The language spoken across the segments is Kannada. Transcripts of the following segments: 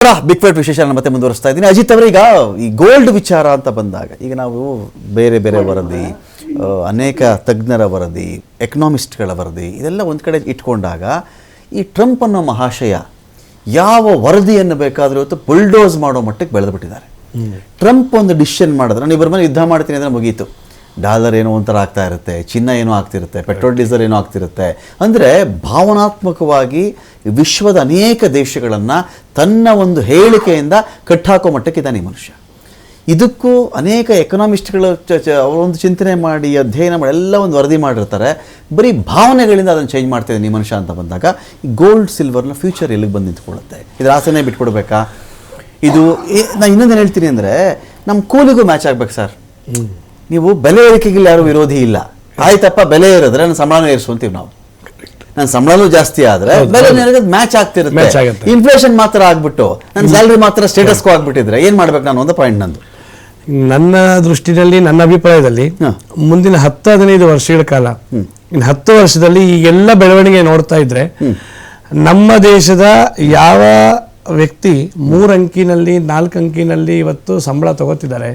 ಬಿಗ್ ಫೈಟ್ ವಿಶೇಷ ಮತ್ತೆ ಮುಂದುವರಿಸ್ತಾ ಇದ್ದೀನಿ. ಅಜಿತ್ ಅವರೇ, ಈಗ ಈ ಗೋಲ್ಡ್ ವಿಚಾರ ಅಂತ ಬಂದಾಗ ಈಗ ನಾವು ಬೇರೆ ಬೇರೆ ವರದಿ, ಅನೇಕ ತಜ್ಞರ ವರದಿ, ಎಕನಾಮಿಸ್ಟ್ಗಳ ವರದಿ ಇದೆಲ್ಲ ಒಂದು ಕಡೆ ಇಟ್ಕೊಂಡಾಗ ಈ ಟ್ರಂಪ್ ಅನ್ನೋ ಮಹಾಶಯ ಯಾವ ವರದಿಯನ್ನು ಬೇಕಾದರೂ ಇವತ್ತು ಬುಲ್ಡೋಸ್ ಮಾಡೋ ಮಟ್ಟಕ್ಕೆ ಬೆಳೆದುಬಿಟ್ಟಿದ್ದಾರೆ. ಟ್ರಂಪ್ ಒಂದು ಡಿಸಿಷನ್ ಮಾಡಿದ್ರೆ ನಾನು ಇಬ್ಬರ ಮೇಲೆ ಯುದ್ಧ ಮಾಡ್ತೀನಿ ಅಂದರೆ ಮುಗೀತು. ಡಾಲರ್ ಏನೋ ಒಂಥರ ಆಗ್ತಾ ಇರುತ್ತೆ, ಚಿನ್ನ ಏನೋ ಆಗ್ತಿರುತ್ತೆ, ಪೆಟ್ರೋಲ್ ಡೀಸೆಲ್ ಏನೋ ಆಗ್ತಿರುತ್ತೆ. ಅಂದರೆ ಭಾವನಾತ್ಮಕವಾಗಿ ವಿಶ್ವದ ಅನೇಕ ದೇಶಗಳನ್ನು ತನ್ನ ಒಂದು ಹೇಳಿಕೆಯಿಂದ ಕಟ್ಟಾಕೋ ಮಟ್ಟಕ್ಕೆ ಇದ್ದಾನೆ ಈ ಮನುಷ್ಯ. ಇದಕ್ಕೂ ಅನೇಕ ಎಕನಾಮಿಸ್ಟ್ಗಳು ಅವರೊಂದು ಚಿಂತನೆ ಮಾಡಿ ಅಧ್ಯಯನ ಮಾಡಿ ಎಲ್ಲ ಒಂದು ವರದಿ ಮಾಡಿರ್ತಾರೆ. ಬರೀ ಭಾವನೆಗಳಿಂದ ಅದನ್ನು ಚೇಂಜ್ ಮಾಡ್ತಿದ್ದಾನೆ ಈ ಮನುಷ್ಯ ಅಂತ ಬಂದಾಗ ಈ ಗೋಲ್ಡ್ ಸಿಲ್ವರ್ನ ಫ್ಯೂಚರ್ ಎಲ್ಲಿಗೆ ಬಂದು ನಿಂತ್ಕೊಳ್ಳುತ್ತೆ? ಇದರ ಆಸೆನೇ ಬಿಟ್ಕೊಡ್ಬೇಕಾ? ಇದು ನಾನು ಇನ್ನೊಂದೇನು ಹೇಳ್ತೀನಿ ಅಂದರೆ, ನಮ್ಮ ಕೂಲಿಗೂ ಮ್ಯಾಚ್ ಆಗ್ಬೇಕು ಸರ್. ನೀವು ಬೆಲೆ ಏರಿಕೆಗೆ ಯಾರು ವಿರೋಧಿ ಇಲ್ಲ. ಆಯ್ತಪ್ಪ, ಬೆಲೆ ಏರಿದ್ರೆ ನನ್ನ ಸಂಬಳನೂ ಏರಿಸುವಂತೀವಿ ನಾವು. ನನ್ನ ಸಂಬಳನೂ ಜಾಸ್ತಿ ಆದರೆ ಬೆಲೆ ಮ್ಯಾಚ್ ಆಗ್ತಿರುತ್ತೆ. ಇನ್ಫ್ಲೇಷನ್ ಮಾತ್ರ ಆಗ್ಬಿಟ್ಟು ನನ್ನ ಸ್ಯಾಲ್ರಿ ಮಾತ್ರ ಸ್ಟೇಟಸ್ಗೂ ಆಗ್ಬಿಟ್ಟಿದ್ರೆ ಏನು ಮಾಡ್ಬೇಕು ನಾನು? ಒಂದು ಪಾಯಿಂಟ್ ನಂದು. ನನ್ನ ದೃಷ್ಟಿನಲ್ಲಿ, ನನ್ನ ಅಭಿಪ್ರಾಯದಲ್ಲಿ ಮುಂದಿನ 10-15 ವರ್ಷಗಳ ಕಾಲ, ಇನ್ನು 10 ವರ್ಷದಲ್ಲಿ ಈಗೆಲ್ಲ ಬೆಳವಣಿಗೆ ನೋಡ್ತಾ ಇದ್ರೆ ನಮ್ಮ ದೇಶದ ಯಾವ ವ್ಯಕ್ತಿ 3 ಅಂಕಿನಲ್ಲಿ 4 ಅಂಕಿನಲ್ಲಿ ಇವತ್ತು ಸಂಬಳ ತಗೋತಿದ್ದಾರೆ,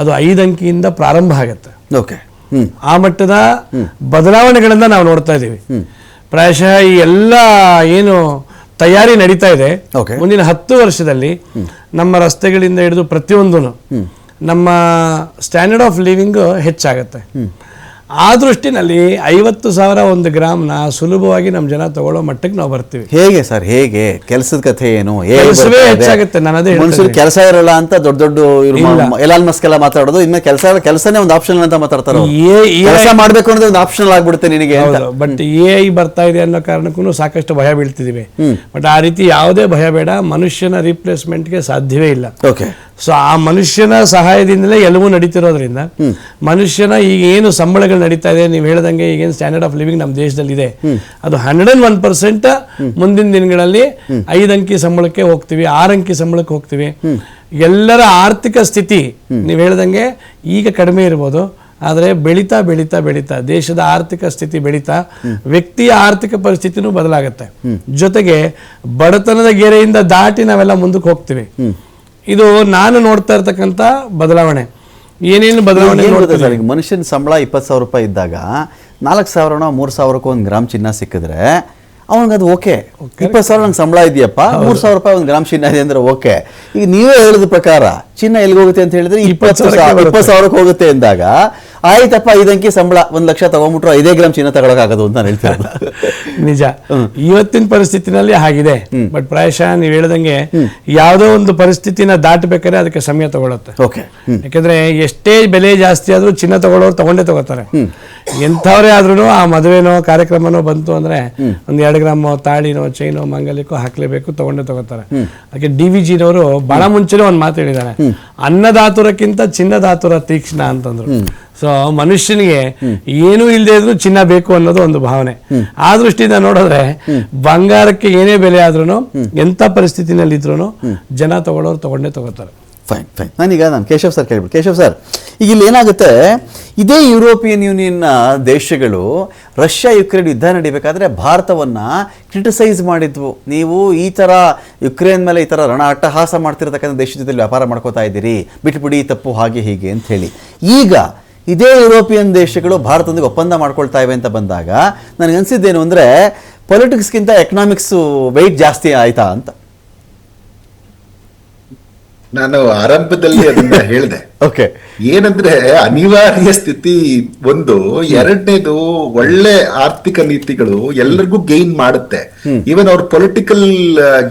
ಅದು 5 ಅಂಕಿಯಿಂದ ಪ್ರಾರಂಭ ಆಗುತ್ತೆ. ಓಕೆ, ಆ ಮಟ್ಟದ ಬದಲಾವಣೆಗಳನ್ನ ನಾವು ನೋಡ್ತಾ ಇದ್ದೀವಿ. ಪ್ರಾಯಶಃ ಈ ಎಲ್ಲ ಏನು ತಯಾರಿ ನಡೀತಾ ಇದೆ, ಮುಂದಿನ 10 ವರ್ಷದಲ್ಲಿ ನಮ್ಮ ರಸ್ತೆಗಳಿಂದ ಹಿಡಿದು ಪ್ರತಿಯೊಂದು ನಮ್ಮ ಸ್ಟ್ಯಾಂಡರ್ಡ್ ಆಫ್ ಲಿವಿಂಗ್ ಹೆಚ್ಚಾಗತ್ತೆ. ಆ ದೃಷ್ಟಿನಲ್ಲಿ 50,000 ಒಂದು ಗ್ರಾಮ್ನ ಸುಲಭವಾಗಿ ನಮ್ಮ ಜನ ತಗೊಳ್ಳೋ ಮಟ್ಟಕ್ಕೆ ನಾವು ಬರ್ತೀವಿ. ಹೇಗೆ ಸರ್? ಹೇಗೆ? ಕೆಲಸದ ಕಥೆ ಏನು? ಕೆಲಸವೇ ಹೆಚ್ಚಾಗುತ್ತೆ. ನಾನು ಅದೇ ಮನುಷ್ಯರು ಕೆಲಸ ಇರಲ್ಲ ಅಂತ ದೊಡ್ಡ ದೊಡ್ಡ ಎಲಾನ್ ಮಸ್ಕ್ ಎಲ್ಲ ಮಾತಾಡೋದು, ಇನ್ನು ಕೆಲಸನೇ ಒಂದು ಆಪ್ಷನ್ ಅಂತ ಮಾತಾಡ್ತಾರೆ. ಕೆಲಸ ಮಾಡ್ಬೇಕು ಅನ್ನೋದು ಒಂದು ಆಪ್ಷನ್ ಆಗ್ಬಿಡುತ್ತೆ ನಿನಗೆ. ಬಟ್ AI ಬರ್ತಾ ಇದೆ ಅನ್ನೋ ಕಾರಣಕ್ಕೂ ಸಾಕಷ್ಟು ಭಯ ಬೀಳ್ತಿದೀವಿ. ಬಟ್ ಆ ರೀತಿ ಯಾವುದೇ ಭಯ ಬೇಡ. ಮನುಷ್ಯನ ರಿಪ್ಲೇಸ್ಮೆಂಟ್ಗೆ ಸಾಧ್ಯವೇ ಇಲ್ಲ. ಓಕೆ. ಸೊ ಆ ಮನುಷ್ಯನ ಸಹಾಯದಿಂದಲೇ ಎಲ್ಲವೂ ನಡೀತಿರೋದ್ರಿಂದ ಮನುಷ್ಯನ ಈಗ ಏನು ಸಂಬಳಗಳು ನಡೀತಾ ಇದೆ, ನೀವು ಹೇಳ್ದಂಗೆ ಈಗೇನು ಸ್ಟ್ಯಾಂಡರ್ಡ್ ಆಫ್ ಲಿವಿಂಗ್ ನಮ್ಮ ದೇಶದಲ್ಲಿ ಇದೆ, ಅದು 101% ಮುಂದಿನ ದಿನಗಳಲ್ಲಿ 5 ಅಂಕಿ ಸಂಬಳಕ್ಕೆ ಹೋಗ್ತೀವಿ, 6 ಅಂಕಿ ಸಂಬಳಕ್ಕೆ ಹೋಗ್ತೀವಿ. ಎಲ್ಲರ ಆರ್ಥಿಕ ಸ್ಥಿತಿ ನೀವು ಹೇಳ್ದಂಗೆ ಈಗ ಕಡಿಮೆ ಇರ್ಬೋದು, ಆದರೆ ಬೆಳೀತಾ ಬೆಳೀತಾ ಬೆಳೀತಾ ದೇಶದ ಆರ್ಥಿಕ ಸ್ಥಿತಿ ಬೆಳೀತಾ ವ್ಯಕ್ತಿಯ ಆರ್ಥಿಕ ಪರಿಸ್ಥಿತಿನೂ ಬದಲಾಗುತ್ತೆ. ಜೊತೆಗೆ ಬಡತನದ ಗೆರೆಯಿಂದ ದಾಟಿ ನಾವೆಲ್ಲ ಮುಂದಕ್ಕೆ ಹೋಗ್ತೀವಿ. ಇದು ನಾನು ನೋಡ್ತಾ ಇರ್ತಕ್ಕಂಥ ಬದಲಾವಣೆ. ಏನೇನು ಬದಲಾವಣೆ ನೋಡ್ತಾರೆ ಸರ್? ಈಗ ಮನುಷ್ಯನ ಸಂಬಳ 20,000 ರೂಪಾಯಿ ಇದ್ದಾಗ 4,000 3,000 ಒಂದು ಗ್ರಾಮ್ ಚಿನ್ನ ಸಿಕ್ಕಿದ್ರೆ ಅವನಿಗೆ ಅದು ಓಕೆ. 20,000 ನಂಗೆ ಸಂಬಳ ಇದೆಯಪ್ಪ, 3,000 ರೂಪಾಯಿ ಒಂದು ಗ್ರಾಮ್ ಚಿನ್ನ ಇದೆ ಅಂದ್ರೆ ಓಕೆ. ಈಗ ನೀವೇ ಹೇಳಿದ ಪ್ರಕಾರ ಚಿನ್ನ ಎಲ್ಲಿಗೆ ಹೋಗುತ್ತೆ ಅಂತ ಹೇಳಿದ್ರೆ 20,000 ಹೋಗುತ್ತೆ ಅಂದಾಗ ಆಯ್ತಪ್ಪ, 5 ಅಂಕಿ ಸಂಬಳ 1 ಲಕ್ಷ ತಗೊಂಡ್ಬಿಟ್ರು 5 ಗ್ರಾಮ್ ಚಿನ್ನ ತಗೊಳಕಾಗದು ಅಂತ ನಾನು ಹೇಳ್ತೀನಿ. ನಿಜ, ಇವತ್ತಿನ ಪರಿಸ್ಥಿತಿನಲ್ಲಿ ಆಗಿದೆ. ಬಟ್ ಪ್ರಾಯಶಃ ನೀವು ಹೇಳ್ದಂಗೆ ಯಾವುದೋ ಒಂದು ಪರಿಸ್ಥಿತಿನ ದಾಟಬೇಕಾದ್ರೆ ಅದಕ್ಕೆ ಸಮಯ ತಗೊಳುತ್ತೆ. ಯಾಕಂದ್ರೆ ಎಷ್ಟೇ ಬೆಲೆ ಜಾಸ್ತಿ ಆದ್ರೂ ಚಿನ್ನ ತಗೊಳ್ಳೋರು ತಗೊಂಡೇ ತಗೋತಾರೆ. ಎಂಥವ್ರೇ ಆದ್ರೂ ಆ ಮದುವೆನೋ ಕಾರ್ಯಕ್ರಮನೋ ಬಂತು ಅಂದ್ರೆ ಒಂದು 2 ಗ್ರಾಮ್ ತಾಳಿನೋ ಚೈನೋ ಮಾಂಗಲ್ಯಕ್ಕೋ ಹಾಕ್ಲೇಬೇಕು, ತಗೊಂಡೇ ತಗೋತಾರೆ. ಅದಕ್ಕೆ DVGನವರು ಬಹಳ ಮುಂಚೆನೇ ಒಂದು ಮಾತು ಹೇಳಿದ್ದಾರೆ, ಅನ್ನದಾತುರಕ್ಕಿಂತ ಚಿನ್ನದಾತುರ ತೀಕ್ಷ್ಣ ಅಂತಂದ್ರು. ಸೊ ಮನುಷ್ಯನಿಗೆ ಏನೂ ಇಲ್ಲದೆ ಇದ್ರೂ ಚಿನ್ನ ಬೇಕು ಅನ್ನೋದು ಒಂದು ಭಾವನೆ. ಆ ದೃಷ್ಟಿಯಿಂದ ನೋಡಿದ್ರೆ ಬಂಗಾರಕ್ಕೆ ಏನೇ ಬೆಲೆ ಆದ್ರೂ ಎಂಥ ಪರಿಸ್ಥಿತಿನಲ್ಲಿ ಇದ್ರೂ ಜನ ತಗೊಳ್ಳೋರು ತಗೊಂಡೇ ತಗೋತಾರೆ. ಫೈನ್. ನಾನು ಕೇಶವ್ ಸರ್ ಕೇಳ್ಬಿಟ್ಟು, ಕೇಶವ್ ಸರ್, ಈಗ ಇಲ್ಲಿ ಏನಾಗುತ್ತೆ, ಇದೇ ಯುರೋಪಿಯನ್ ಯೂನಿಯನ್ ದೇಶಗಳು ರಷ್ಯಾ ಯುಕ್ರೇನ್ ಯುದ್ಧ ನಡಿಬೇಕಾದ್ರೆ ಭಾರತವನ್ನು ಕ್ರಿಟಿಸೈಸ್ ಮಾಡಿದ್ವು. ನೀವು ಈ ಥರ ಯುಕ್ರೇನ್ ಮೇಲೆ ಈ ಥರ ರಣ ಅಟ್ಟಹಾಸ ಮಾಡ್ತಿರ್ತಕ್ಕಂಥ ದೇಶದ ಜೊತೆ ವ್ಯಾಪಾರ ಮಾಡ್ಕೋತಾ ಇದ್ದೀರಿ, ಬಿಟ್ಬಿಡಿ ತಪ್ಪು ಹಾಗೆ ಹೀಗೆ ಅಂತ ಹೇಳಿ. ಈಗ ಇದೇ ಯುರೋಪಿಯನ್ ದೇಶಗಳು ಭಾರತದೊಂದಿಗೆ ಒಪ್ಪಂದ ಮಾಡ್ಕೊಳ್ತಾ ಇವೆ ಅಂತ ಬಂದಾಗ ನನಗನ್ಸಿದ್ದೇನು ಅಂದರೆ, ಪೊಲಿಟಿಕ್ಸ್ಗಿಂತ ಎಕನಾಮಿಕ್ಸು ವೆಯ್ಟ್ ಜಾಸ್ತಿ ಆಯ್ತಾ ಅಂತ. ನಾನು ಆರಂಭದಲ್ಲಿ ಅದನ್ನ ಹೇಳಿದೆ. ಓಕೆ. ಏನಂದ್ರೆ ಅನಿವಾರ್ಯ ಸ್ಥಿತಿ ಒಂದು, ಎರಡನೇದು ಒಳ್ಳೆ ಆರ್ಥಿಕ ನೀತಿಗಳು ಎಲ್ಲರಿಗೂ ಗೈನ್ ಮಾಡುತ್ತೆ. ಈವನ್ ಅವ್ರ ಪೊಲಿಟಿಕಲ್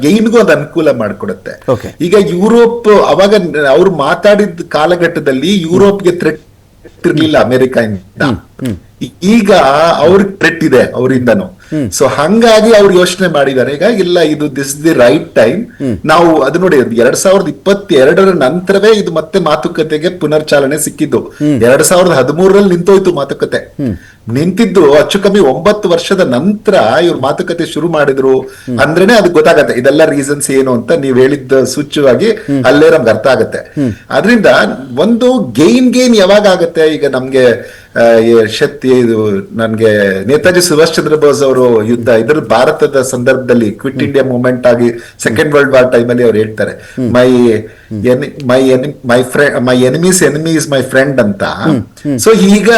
ಗೈನ್ಗೂ ಅದು ಅನುಕೂಲ ಮಾಡಿಕೊಡುತ್ತೆ. ಈಗ ಯುರೋಪ್ ಅವಾಗ ಅವ್ರು ಮಾತಾಡಿದ ಕಾಲಘಟ್ಟದಲ್ಲಿ ಯುರೋಪ್ಗೆ ಥ್ರೆಟ್ ಇರ್ಲಿಲ್ಲ ಅಮೆರಿಕ. ಈಗ ಅವ್ರಿಗೆ ಥ್ರೆಟ್ ಇದೆ ಅವರಿಂದನು. ಸೊ ಹಂಗಾಗಿ ಅವ್ರು ಯೋಚನೆ ಮಾಡಿದ್ದಾರೆ ಈಗ, ಇಲ್ಲ ಇದು ದಿಸ್ ದಿ ರೈಟ್ ಟೈಮ್. ನಾವು ಅದು ನೋಡಿ 2022 ನಂತರವೇ ಇದು ಮತ್ತೆ ಮಾತುಕತೆಗೆ ಪುನರ್ಚಾಲನೆ ಸಿಕ್ಕಿದ್ದು. 2013 ನಿಂತೋಯ್ತು ಮಾತುಕತೆ. ನಿಂತಿದ್ದು ಹೆಚ್ಚು ಕಮ್ಮಿ 9 ವರ್ಷದ ನಂತರ ಇವ್ರು ಮಾತುಕತೆ ಶುರು ಮಾಡಿದ್ರು ಅಂದ್ರೇನೆ ಅದು ಗೊತ್ತಾಗತ್ತೆ ಇದೆಲ್ಲ ರೀಸನ್ಸ್ ಏನು ಅಂತ. ನೀವ್ ಹೇಳಿದ್ದ ಸೂಚ್ಯವಾಗಿ ಅಲ್ಲೇ ನಮ್ಗೆ ಅರ್ಥ ಆಗತ್ತೆ. ಅದ್ರಿಂದ ಒಂದು ಗೇನ್ ಯಾವಾಗ ಆಗತ್ತೆ, ಈಗ ನಮ್ಗೆ ಇದು ನನ್ಗೆ ನೇತಾಜಿ ಸುಭಾಷ್ ಚಂದ್ರ ಬೋಸ್ ಅವರು ಯುದ್ಧ ಇದ್ರ ಭಾರತದ ಸಂದರ್ಭದಲ್ಲಿ ಕ್ವಿಟ್ ಇಂಡಿಯಾ ಮೂವ್ಮೆಂಟ್ ಆಗಿ ಸೆಕೆಂಡ್ ವರ್ಲ್ಡ್ ವಾರ್ ಟೈಮಲ್ಲಿ ಅವ್ರು ಹೇಳ್ತಾರೆ my enemy's enemy is my friend ಅಂತ. ಸೊ ಈಗ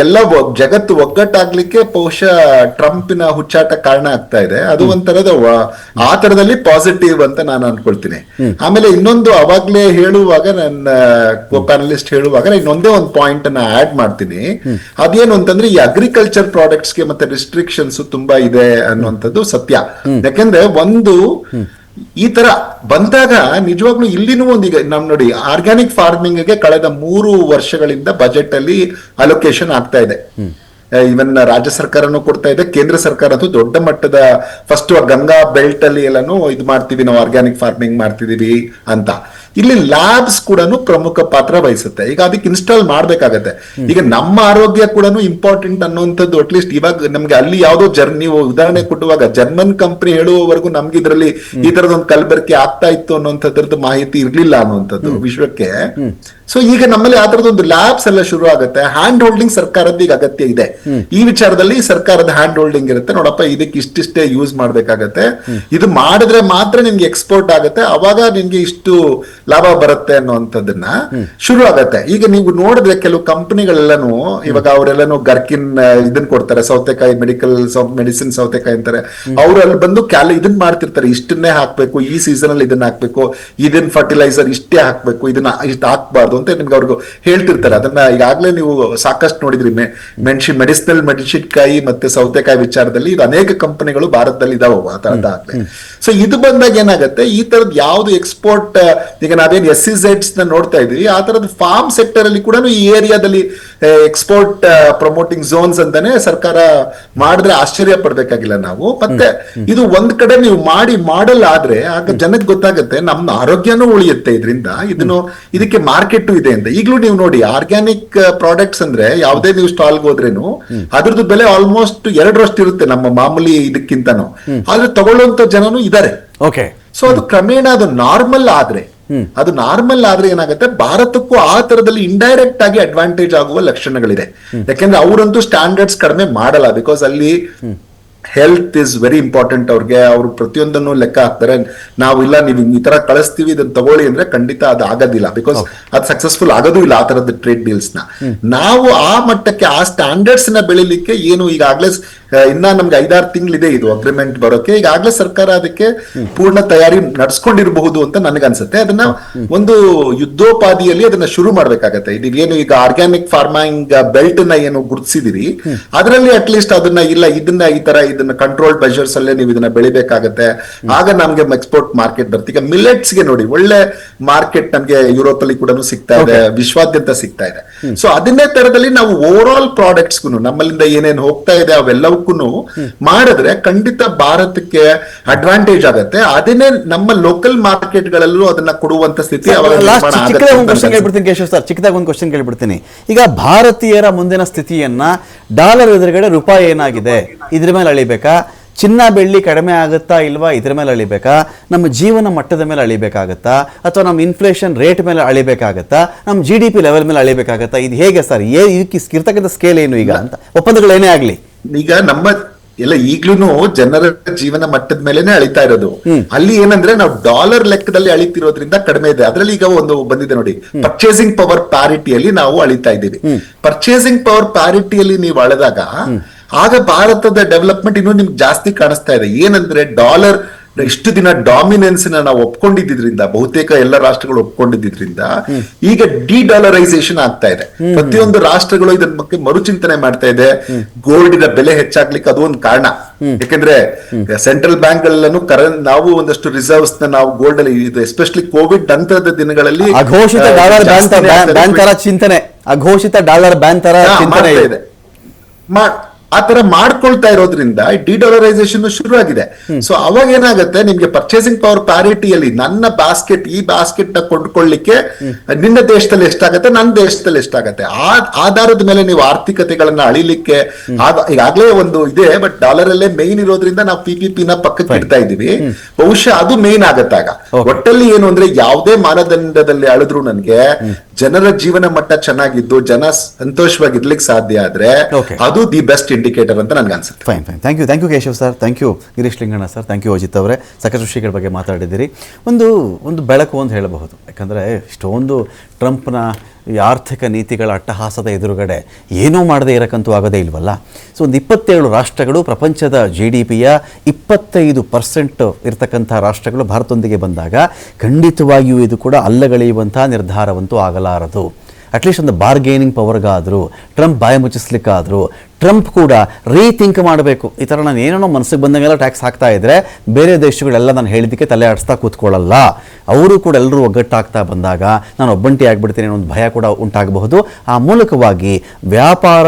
ಎಲ್ಲ ಜಗತ್ತು ಒಗ್ಗಟ್ಟಾಗ್ಲಿಕ್ಕೆ ಬಹುಶಃ ಟ್ರಂಪಿನ ಹುಚ್ಚಾಟ ಕಾರಣ ಆಗ್ತಾ ಇದೆ. ಅದು ಒಂಥರದ ಆ ತರದಲ್ಲಿ ಪಾಸಿಟಿವ್ ಅಂತ ನಾನು ಅನ್ಕೊಳ್ತೀನಿ. ಆಮೇಲೆ ಇನ್ನೊಂದು ಅವಾಗ್ಲೇ ಹೇಳುವಾಗ ನನ್ನ ಕೋ ಪ್ಯಾನಲಿಸ್ಟ್ ಹೇಳುವಾಗ ಇನ್ನೊಂದೇ ಒಂದು ಪಾಯಿಂಟ್ ಅನ್ನ ಆಡ್ ಮಾಡ್ತೀನಿ. ಅದೇನು ಅಂತಂದ್ರೆ ಈ ಅಗ್ರಿಕಲ್ಚರ್ ಪ್ರಾಡಕ್ಟ್ಸ್ಗೆ ಮತ್ತೆ ರಿಸ್ಟ್ರಿಕ್ಷನ್ಸ್ ತುಂಬಾ ಇದೆ ಅನ್ನುವಂಥದ್ದು ಸತ್ಯ. ಯಾಕೆಂದ್ರೆ ಒಂದು ಈ ತರ ಬಂದಾಗ ನಿಜವಾಗ್ಲೂ ಇಲ್ಲಿನೂ ಒಂದೀಗ ನಮ್ ನೋಡಿ ಆರ್ಗ್ಯಾನಿಕ್ ಫಾರ್ಮಿಂಗ್ ಗೆ ಕಳೆದ 3 ವರ್ಷಗಳಿಂದ ಬಜೆಟ್ ಅಲ್ಲಿ ಅಲೋಕೇಶನ್ ಆಗ್ತಾ ಇದೆ. ಇವನ್ ರಾಜ್ಯ ಸರ್ಕಾರನೂ ಕೊಡ್ತಾ ಇದೆ, ಕೇಂದ್ರ ಸರ್ಕಾರ ಅಂತೂ ದೊಡ್ಡ ಮಟ್ಟದ ಫಸ್ಟ್ ಗಂಗಾ ಬೆಲ್ಟ್ ಅಲ್ಲಿ ಎಲ್ಲಾನು ಇದು ಮಾಡ್ತೀವಿ, ನಾವು ಆರ್ಗ್ಯಾನಿಕ್ ಫಾರ್ಮಿಂಗ್ ಮಾಡ್ತಿದೀವಿ ಅಂತ. ಇಲ್ಲಿ ಲ್ಯಾಬ್ಸ್ ಕೂಡ ಪ್ರಮುಖ ಪಾತ್ರ ವಹಿಸುತ್ತೆ. ಈಗ ಅದಕ್ಕೆ ಇನ್ಸ್ಟಾಲ್ ಮಾಡ್ಬೇಕಾಗತ್ತೆ. ಈಗ ನಮ್ಮ ಆರೋಗ್ಯ ಕೂಡ ಇಂಪಾರ್ಟೆಂಟ್ ಅನ್ನುವಂಥದ್ದು ಅಟ್ಲೀಸ್ಟ್ ಇವಾಗ ನಮ್ಗೆ ಅಲ್ಲಿ ಯಾವ್ದೋ ನೀವು ಉದಾಹರಣೆ ಕೊಟ್ಟುವಾಗ ಜರ್ಮನ್ ಕಂಪನಿ ಹೇಳುವವರೆಗೂ ನಮ್ಗೆ ಇದರಲ್ಲಿ ಈ ತರದೊಂದು ಕಲಬೆರಕೆ ಆಗ್ತಾ ಇತ್ತು ಅನ್ನುವಂಥದ್ರದ್ದು ಮಾಹಿತಿ ಇರ್ಲಿಲ್ಲ ಅನ್ನುವಂಥದ್ದು ವಿಶ್ವಕ್ಕೆ. ಸೊ ಈಗ ನಮ್ಮಲ್ಲಿ ಆ ತರದೊಂದು ಲ್ಯಾಬ್ಸ್ ಎಲ್ಲ ಶುರು ಆಗುತ್ತೆ. ಹ್ಯಾಂಡ್ ಹೋಲ್ಡಿಂಗ್ ಸರ್ಕಾರದ ಈಗ ಅಗತ್ಯ ಇದೆ. ಈ ವಿಚಾರದಲ್ಲಿ ಸರ್ಕಾರದ ಹ್ಯಾಂಡ್ ಹೋಲ್ಡಿಂಗ್ ಇರುತ್ತೆ. ನೋಡಪ್ಪ ಇದಕ್ಕೆ ಇಷ್ಟಿಷ್ಟೇ ಯೂಸ್ ಮಾಡ್ಬೇಕಾಗತ್ತೆ, ಇದು ಮಾಡಿದ್ರೆ ಮಾತ್ರ ನಿಮ್ಗೆ ಎಕ್ಸ್ಪೋರ್ಟ್ ಆಗುತ್ತೆ, ಅವಾಗ ನಿಮ್ಗೆ ಇಷ್ಟು ಲಾಭ ಬರುತ್ತೆ ಅನ್ನುವಂಥದ್ದನ್ನ ಶುರು ಆಗತ್ತೆ. ಈಗ ನೀವು ನೋಡಿದ್ರೆ ಕೆಲವು ಕಂಪನಿಗಳೆಲ್ಲನೂ ಇವಾಗ ಅವರೆಲ್ಲನೂ ಗರ್ಕಿನ್ ಇದನ್ನ ಕೊಡ್ತಾರೆ, ಸೌತೆಕಾಯಿ ಮೆಡಿಸಿನ್ ಸೌತೆಕಾಯಿ ಅಂತಾರೆ. ಅವ್ರು ಅಲ್ಲಿ ಬಂದು ಇದನ್ನ ಮಾಡ್ತಿರ್ತಾರೆ, ಇಷ್ಟನ್ನೇ ಹಾಕ್ಬೇಕು, ಈ ಸೀಸನ್ ಅಲ್ಲಿ ಇದನ್ನ ಹಾಕ್ಬೇಕು, ಇದನ್ನ ಫರ್ಟಿಲೈಸರ್ ಇಷ್ಟೇ ಹಾಕ್ಬೇಕು, ಇದನ್ನ ಇಷ್ಟು ಹಾಕ್ಬಾರ್ದು ಅಂತ ನಿಮ್ಗೆ ಅವ್ರಿಗೆ ಹೇಳ್ತಿರ್ತಾರೆ. ಅದನ್ನ ಈಗಾಗಲೇ ನೀವು ಸಾಕಷ್ಟು ನೋಡಿದ್ರಿ. ಮೆಡಿಸಿನಲ್ ಮೆಣಸಿನಕಾಯಿ ಮತ್ತೆ ಸೌತೆಕಾಯಿ ವಿಚಾರದಲ್ಲಿ ಇದು ಅನೇಕ ಕಂಪನಿಗಳು ಭಾರತದಲ್ಲಿ ಇದಾವೆ ಆ ತರದಾಗ್ಲೇ. ಸೊ ಇದು ಬಂದಾಗ ಏನಾಗುತ್ತೆ, ಈ ತರದ್ ಯಾವ್ದು ಎಕ್ಸ್ಪೋರ್ಟ್ ಈಗ ನಾವೇನ್ SEZs ನ ನೋಡ್ತಾ ಇದೀವಿ, ಆ ತರದ ಫಾರ್ಮ್ ಸೆಕ್ಟರ್ ಅಲ್ಲಿ ಕೂಡ ಈ ಏರಿಯಾದಲ್ಲಿ ಎಕ್ಸ್ಪೋರ್ಟ್ ಪ್ರಮೋಟಿಂಗ್ ಝೋನ್ಸ್ ಅಂತಾನೆ ಸರ್ಕಾರ ಮಾಡಿದ್ರೆ ಆಶ್ಚರ್ಯ ಪಡ್ಬೇಕಾಗಿಲ್ಲ ನಾವು. ಮತ್ತೆ ಇದು ಒಂದ್ ಕಡೆ ನೀವು ಮಾಡಲ್ ಆದ್ರೆ ಆಗ ಜನಕ್ಕೆ ಗೊತ್ತಾಗುತ್ತೆ ನಮ್ಮ ಆರೋಗ್ಯನೂ ಉಳಿಯುತ್ತೆ ಇದರಿಂದ, ಇದಕ್ಕೆ ಮಾರ್ಕೆಟ್ ಇದೆ ಅಂತ. ಈಗಲೂ ನೀವು ನೋಡಿ ಆರ್ಗ್ಯಾನಿಕ್ ಪ್ರಾಡಕ್ಟ್ಸ್ ಅಂದ್ರೆ ಯಾವುದೇ ನೀವು ಸ್ಟಾಲ್ಗೆ ಹೋದ್ರೇನು ಅದ್ರದ್ದು ಬೆಲೆ ಆಲ್ಮೋಸ್ಟ್ 2 ಇರುತ್ತೆ ನಮ್ಮ ಮಾಮೂಲಿ ಇದಕ್ಕಿಂತನೂ. ಆದ್ರೆ ತಗೊಳ್ಳುವಂತ ಜನನು ಇದಾರೆ. ಓಕೆ. ಸೊ ಅದು ಕ್ರಮೇಣ ಅದು ನಾರ್ಮಲ್ ಆದ್ರೆ ಏನಾಗುತ್ತೆ, ಭಾರತಕ್ಕೂ ಆ ತರದಲ್ಲಿ ಇಂಡೈರೆಕ್ಟ್ ಆಗಿ ಅಡ್ವಾಂಟೇಜ್ ಆಗುವ ಲಕ್ಷಣಗಳಿದೆ. ಯಾಕೆಂದ್ರೆ ಅವರಂತೂ ಸ್ಟ್ಯಾಂಡರ್ಡ್ಸ್ ಕಡಿಮೆ ಮಾಡಲ್ಲ. ಬಿಕಾಸ್ ಅಲ್ಲಿ ಹೆಲ್ತ್ ಇಸ್ ವೆರಿ ಇಂಪಾರ್ಟೆಂಟ್ ಅವ್ರಿಗೆ. ಅವ್ರು ಪ್ರತಿಯೊಂದನ್ನು ಲೆಕ್ಕ ಹಾಕ್ತಾರೆ. ನಾವು ಇಲ್ಲ ನೀವು ಈ ತರ ಕಳಿಸ್ತೀವಿ ಇದನ್ನ ತಗೊಳ್ಳಿ ಅಂದ್ರೆ ಖಂಡಿತ ಅದು ಆಗೋದಿಲ್ಲ. ಬಿಕಾಸ್ ಅದು ಸಕ್ಸಸ್ಫುಲ್ ಆಗೋದು ಇಲ್ಲ ಆ ತರದ ಟ್ರೇಡ್ ಡೀಲ್ಸ್ ನ. ನಾವು ಆ ಮಟ್ಟಕ್ಕೆ ಆ ಸ್ಟ್ಯಾಂಡರ್ಡ್ಸ್ ನ ಬೆಳಿಲಿಕ್ಕೆ ಏನು ಈಗಾಗ್ಲೇ ಇನ್ನ ನಮ್ಗೆ 5-6 ತಿಂಗಳಿದೆ ಇದು ಅಗ್ರಿಮೆಂಟ್ ಬರೋಕೆ. ಈಗಾಗ್ಲೇ ಸರ್ಕಾರ ಅದಕ್ಕೆ ಪೂರ್ಣ ತಯಾರಿ ನಡ್ಸ್ಕೊಂಡಿರಬಹುದು ಅಂತ ನನಗನ್ಸುತ್ತೆ. ಅದನ್ನ ಒಂದು ಯುದ್ಧೋಪಾದಿಯಲ್ಲಿ ಅದನ್ನ ಶುರು ಮಾಡ್ಬೇಕಾಗತ್ತೆ. ಇದೇನು ಈಗ ಆರ್ಗ್ಯಾನಿಕ್ ಫಾರ್ಮಿಂಗ್ ಬೆಲ್ಟ್ ನ ಏನು ಗುರುತಿಸಿದಿರಿ ಅದರಲ್ಲಿ ಅಟ್ಲೀಸ್ಟ್ ಅದನ್ನ ಇಲ್ಲ ಇದನ್ನ ಈ ತರ ಇದನ್ನ ಕಂಟ್ರೋಲ್ಡ್ ಮೆಷರ್ಸ್ ಅಲ್ಲೇ ನೀವು ಇದನ್ನ ಬೆಳಿಬೇಕಾಗತ್ತೆ. ಆಗ ನಮ್ಗೆ ಎಕ್ಸ್ಪೋರ್ಟ್ ಮಾರ್ಕೆಟ್ ಬರುತ್ತೆ. ಈಗ ಮಿಲೆಟ್ಸ್ ಗೆ ನೋಡಿ ಒಳ್ಳೆ ಮಾರ್ಕೆಟ್ ನಮ್ಗೆ ಯುರೋಪ್ ಅಲ್ಲಿ ಕೂಡ ಸಿಗ್ತಾ ಇದೆ, ವಿಶ್ವಾದ್ಯಂತ ಸಿಗ್ತಾ ಇದೆ. ಸೊ ಅದನ್ನೇ ತರದಲ್ಲಿ ನಾವು ಓವರ್ ಆಲ್ ಪ್ರಾಡಕ್ಟ್ಸ್ ನಮ್ಮಲ್ಲಿಂದ ಏನೇನು ಹೋಗ್ತಾ ಇದೆ ಅವೆಲ್ಲವಕ್ಕೂ ಮಾಡಿದ್ರೆ ಖಂಡಿತ ಭಾರತಕ್ಕೆ ಅಡ್ವಾಂಟೇಜ್ ಆಗತ್ತೆ. ಅದನ್ನೇ ನಮ್ಮ ಲೋಕಲ್ ಮಾರ್ಕೆಟ್ ಗಳಲ್ಲೂ ಅದನ್ನ ಕೊಡುವಂತ ಸ್ಥಿತಿ ಚಿಕ್ಕದಾಗಿ ಒಂದು ಕ್ವಶನ್ ಕೇಳ್ಬಿಡ್ತೀನಿ. ಈಗ ಭಾರತೀಯರ ಮುಂದಿನ ಸ್ಥಿತಿಯನ್ನ ಡಾಲರ್ ಎದುರುಗಡೆ ರೂಪಾಯಿ ಏನಾಗಿದೆ ಇದ್ರ ಮೇಲೆ ಅಳಿಬೇಕಾ, ಚಿನ್ನ ಬೆಳ್ಳಿ ಕಡಿಮೆ ಆಗುತ್ತಾ ಇಲ್ವಾ ಇದ್ರ ಮೇಲೆ ಅಳಿಬೇಕಾ, ನಮ್ಮ ಜೀವನ ಮಟ್ಟದ ಮೇಲೆ ಅಳಿಬೇಕಾಗತ್ತಾ, ಅಥವಾ ನಮ್ಮ ಇನ್ಫ್ಲೇಷನ್ ರೇಟ್ ಮೇಲೆ ಅಳಿಬೇಕಾಗತ್ತಾ, ನಮ್ಮ GDP ಲೆವೆಲ್ ಮೇಲೆ ಅಳಿಬೇಕಾಗತ್ತಾ? ಇದು ಹೇಗೆ ಸರ್? ಇದಕ್ಕೆ ಇರ್ತಕ್ಕಂಥ ಸ್ಕೇಲ್ ಏನು ಈಗ ಅಂತ? ಒಪ್ಪಂದಗಳೇನೇ ಆಗ್ಲಿ ಈಗ ನಮ್ಮ ಎಲ್ಲ ಈಗ್ಲೂ ಜನರ ಜೀವನ ಮಟ್ಟದ ಮೇಲೆನೆ ಅಳಿತಾ ಇರೋದು. ಅಲ್ಲಿ ಏನಂದ್ರೆ ನಾವು ಡಾಲರ್ ಲೆಕ್ಕದಲ್ಲಿ ಅಳಿತಿರೋದ್ರಿಂದ ಕಡಿಮೆ ಇದೆ. ಅದ್ರಲ್ಲಿ ಈಗ ಒಂದು ಬಂದಿದೆ ನೋಡಿ, ಪರ್ಚೇಸಿಂಗ್ ಪವರ್ ಪ್ಯಾರಿಟಿಯಲ್ಲಿ ನಾವು ಅಳಿತಾ ಇದ್ದೀವಿ. ಪರ್ಚೇಸಿಂಗ್ ಪವರ್ ಪ್ಯಾರಿಟಿಯಲ್ಲಿ ನೀವು ಅಳೆದಾಗ ಆಗ ಭಾರತದ ಡೆವಲಪ್ಮೆಂಟ್ ಇನ್ನೂ ನಿಮ್ಗೆ ಜಾಸ್ತಿ ಕಾಣಿಸ್ತಾ ಇದೆ. ಏನಂದ್ರೆ ಡಾಲರ್ ಇಷ್ಟು ದಿನ ಡಾಮಿನೆನ್ಸ್ ನಾವು ಒಪ್ಕೊಂಡಿದ್ರಿಂದ, ಬಹುತೇಕ ಎಲ್ಲ ರಾಷ್ಟ್ರಗಳು ಒಪ್ಕೊಂಡಿದ್ರಿಂದ ಈಗ ಡಿಡಾಲರೈಸೇಷನ್ ಆಗ್ತಾ ಇದೆ. ಪ್ರತಿಯೊಂದು ರಾಷ್ಟ್ರಗಳು ಇದರ ಬಗ್ಗೆ ಮರುಚಿಂತನೆ ಮಾಡ್ತಾ ಇದೆ. ಗೋಲ್ಡಿನ ಬೆಲೆ ಹೆಚ್ಚಾಗ್ಲಿಕ್ಕೆ ಅದು ಒಂದು ಕಾರಣ. ಯಾಕಂದ್ರೆ ಸೆಂಟ್ರಲ್ ಬ್ಯಾಂಕ್ ಗಳಲ್ಲೂ ನಾವು ಒಂದಷ್ಟು ರಿಸರ್ವ್ಸ್ ನಾವು ಗೋಲ್ಡ್ ಅಲ್ಲಿ ಎಸ್ಪೆಷಲಿ ಕೋವಿಡ್ ನಂತರದ ದಿನಗಳಲ್ಲಿ ಅಘೋಷಿತ ಡಾಲರ್ ಬ್ಯಾನ್ ತರ ಚಿಂತನೆ, ಅಘೋಷಿತ ಡಾಲರ್ ಬ್ಯಾನ್ ತರ ಚಿಂತನೆ ಇದೆ. ಆ ತರ ಮಾಡ್ಕೊಳ್ತಾ ಇರೋದ್ರಿಂದ ಡಿಡಾಲರೈಸೇಷನ್ ಶುರು ಆಗಿದೆ. ಸೊ ಅವಾಗ ಏನಾಗುತ್ತೆ, ನಿಮ್ಗೆ ಪರ್ಚೇಸಿಂಗ್ ಪವರ್ ಪ್ಯಾರಿಟಿಯಲ್ಲಿ ನನ್ನ ಬಾಸ್ಕೆಟ್ ಈ ಬಾಸ್ಕೆಟ್ ನ ಕೊಂಡ್ಕೊಳ್ಳಿಕ್ಕೆ ನಿನ್ನ ದೇಶದಲ್ಲಿ ಎಷ್ಟಾಗತ್ತೆ, ನನ್ನ ದೇಶದಲ್ಲಿ ಎಷ್ಟಾಗತ್ತೆ, ಆ ಆಧಾರದ ಮೇಲೆ ನೀವು ಆರ್ಥಿಕತೆಗಳನ್ನ ಅಳಿಲಿಕ್ಕೆ ಈಗಾಗಲೇ ಒಂದು ಇದೆ. ಬಟ್ ಡಾಲರ್ ಅಲ್ಲೇ ಮೇನ್ ಇರೋದ್ರಿಂದ ನಾವು PPP ನ ಪಕ್ಕಕ್ಕೆ ಇಡ್ತಾ ಇದೀವಿ. ಬಹುಶಃ ಅದು ಮೇನ್ ಆಗತ್ತಾಗ. ಒಟ್ಟಲ್ಲಿ ಏನು ಅಂದ್ರೆ ಯಾವುದೇ ಮಾನದಂಡದಲ್ಲಿ ಅಳಿದ್ರು ನನ್ಗೆ ಜನರ ಜೀವನ ಮಟ್ಟ ಚೆನ್ನಾಗಿದ್ದು ಜನ ಸಂತೋಷವಾಗಿರ್ಲಿಕ್ಕೆ ಸಾಧ್ಯ ಆದ್ರೆ Okay. ಅದು ದಿ ಬೆಸ್ಟ್ ಇಂಡಿಕೇಟರ್ ಅಂತ ನನ್ಗೆ ಅನ್ಸುತ್ತೆ. Fine thank you Keshav sir, thank you Girish Linganna sir, thank you Ajit ಅವರೇ. ಸಾಕಷ್ಟು ವಿಷಯಗಳ ಬಗ್ಗೆ ಮಾತಾಡಿದ್ದೀರಿ. ಒಂದು ಬೆಳಕು ಅಂತ ಹೇಳಬಹುದು. ಯಾಕಂದರೆ ಇಷ್ಟೊಂದು ಟ್ರಂಪ್ನ ಈ ಆರ್ಥಿಕ ನೀತಿಗಳ ಅಟ್ಟಹಾಸದ ಎದುರುಗಡೆ ಏನೂ ಮಾಡದೇ ಇರೋಕ್ಕಂತೂ ಆಗೋದೇ ಇಲ್ವಲ್ಲ. ಸೊ ಒಂದು 27 ರಾಷ್ಟ್ರಗಳು, ಪ್ರಪಂಚದ GDPಯ 25% ಇರ್ತಕ್ಕಂಥ ರಾಷ್ಟ್ರಗಳು ಭಾರತದೊಂದಿಗೆ ಬಂದಾಗ ಖಂಡಿತವಾಗಿಯೂ ಇದು ಕೂಡ ಅಲ್ಲಗಳೆಯುವಂಥ ನಿರ್ಧಾರವಂತೂ ಆಗಲಾರದು. ಅಟ್ಲೀಸ್ಟ್ ಒಂದು ಬಾರ್ಗೇನಿಂಗ್ ಪವರ್ಗಾದರೂ, ಟ್ರಂಪ್ ಬಾಯ ಮುಚ್ಚಿಸ್ಲಿಕ್ಕಾದರೂ ಟ್ರಂಪ್ ಕೂಡ ರೀಥಿಂಕ್ ಮಾಡಬೇಕು. ಈ ಥರ ನಾನು ಏನೇನೋ ಮನಸ್ಸಿಗೆ ಬಂದಂಗೆಲ್ಲ ಟ್ಯಾಕ್ಸ್ ಹಾಕ್ತಾ ಇದ್ದರೆ ಬೇರೆ ದೇಶಗಳೆಲ್ಲ ನಾನು ಹೇಳಿದ್ದಕ್ಕೆ ತಲೆ ಆಡಿಸ್ತಾ ಕೂತ್ಕೊಳ್ಳಲ್ಲ. ಅವರು ಕೂಡ ಎಲ್ಲರೂ ಒಗ್ಗಟ್ಟಾಗ್ತಾ ಬಂದಾಗ ನಾನು ಒಬ್ಬಂಟಿ ಆಗಿಬಿಡ್ತೀನಿ ಅನ್ನೋ ಒಂದು ಭಯ ಕೂಡ ಉಂಟಾಗಬಹುದು. ಆ ಮೂಲಕವಾಗಿ ವ್ಯಾಪಾರ